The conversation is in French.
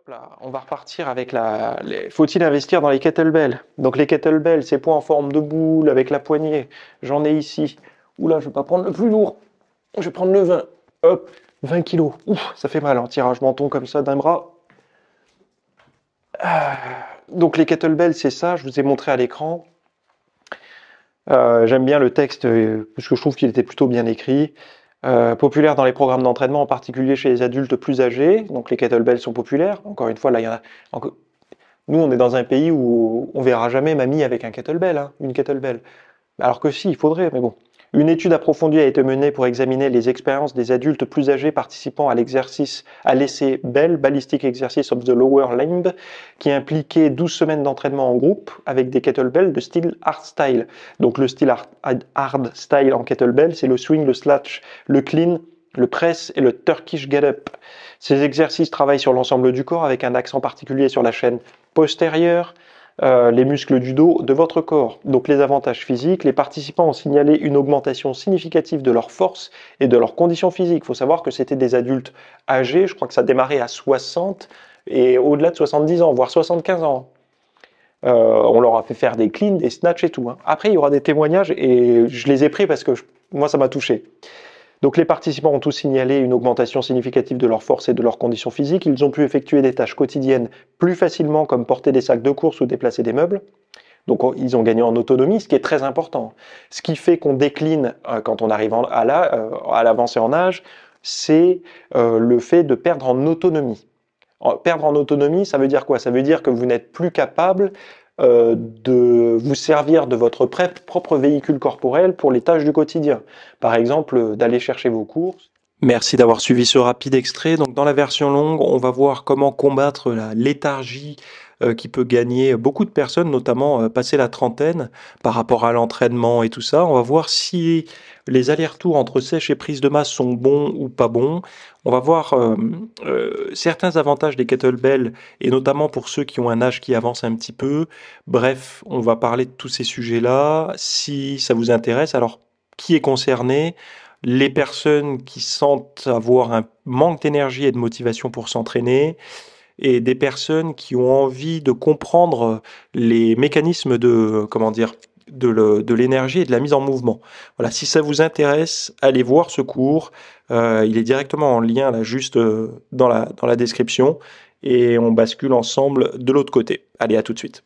Hop là, on va repartir avec faut-il investir dans les kettlebells? Donc les kettlebells, ces poids en forme de boule avec la poignée. J'en ai ici. Oula, je vais pas prendre le plus lourd. Je vais prendre le 20. Hop, 20 kilos. Ouf, ça fait mal, un tirage menton comme ça d'un bras. Donc les kettlebells, c'est ça, je vous ai montré à l'écran. J'aime bien le texte, parce que je trouve qu'il était plutôt bien écrit. Populaire dans les programmes d'entraînement, en particulier chez les adultes plus âgés. Donc les kettlebells sont populaires. Encore une fois, là, il y en a. Nous, on est dans un pays où on verra jamais mamie avec un kettlebell, hein, une kettlebell. Alors que si, il faudrait, mais bon. Une étude approfondie a été menée pour examiner les expériences des adultes plus âgés participant à l'exercice à l'essai BEL, Ballistic Exercise of the Lower Limb, qui impliquait 12 semaines d'entraînement en groupe avec des kettlebells de style hardstyle. Donc le style hardstyle en kettlebell, c'est le swing, le snatch, le clean, le press et le Turkish get-up. Ces exercices travaillent sur l'ensemble du corps avec un accent particulier sur la chaîne postérieure, les muscles du dos de votre corps. Donc les avantages physiques, les participants ont signalé une augmentation significative de leur force et de leurs conditions physiques. Il faut savoir que c'était des adultes âgés, je crois que ça démarrait à 60 et au-delà de 70 ans, voire 75 ans. On leur a fait faire des cleans, des snatchs et tout. Hein. Après, il y aura des témoignages et je les ai pris parce que moi, ça m'a touché. Donc les participants ont tous signalé une augmentation significative de leur force et de leurs conditions physiques. Ils ont pu effectuer des tâches quotidiennes plus facilement, comme porter des sacs de course ou déplacer des meubles. Donc ils ont gagné en autonomie, ce qui est très important. Ce qui fait qu'on décline quand on arrive à l'avancée en âge, c'est le fait de perdre en autonomie. Perdre en autonomie, ça veut dire quoi? Ça veut dire que vous n'êtes plus capable de vous servir de votre propre véhicule corporel pour les tâches du quotidien. Par exemple, d'aller chercher vos courses. Merci d'avoir suivi ce rapide extrait. Donc, dans la version longue, on va voir comment combattre la léthargie qui peut gagner beaucoup de personnes, notamment passer la trentaine par rapport à l'entraînement et tout ça. On va voir si les allers-retours entre sèche et prise de masse sont bons ou pas bons. On va voir certains avantages des kettlebells et notamment pour ceux qui ont un âge qui avance un petit peu. Bref, on va parler de tous ces sujets-là. Si ça vous intéresse, alors qui est concerné? Les personnes qui sentent avoir un manque d'énergie et de motivation pour s'entraîner, et des personnes qui ont envie de comprendre les mécanismes de, comment dire, de l'énergie et de la mise en mouvement. Voilà, si ça vous intéresse, allez voir ce cours. Il est directement en lien là, juste dans la description, et on bascule ensemble de l'autre côté. Allez, à tout de suite.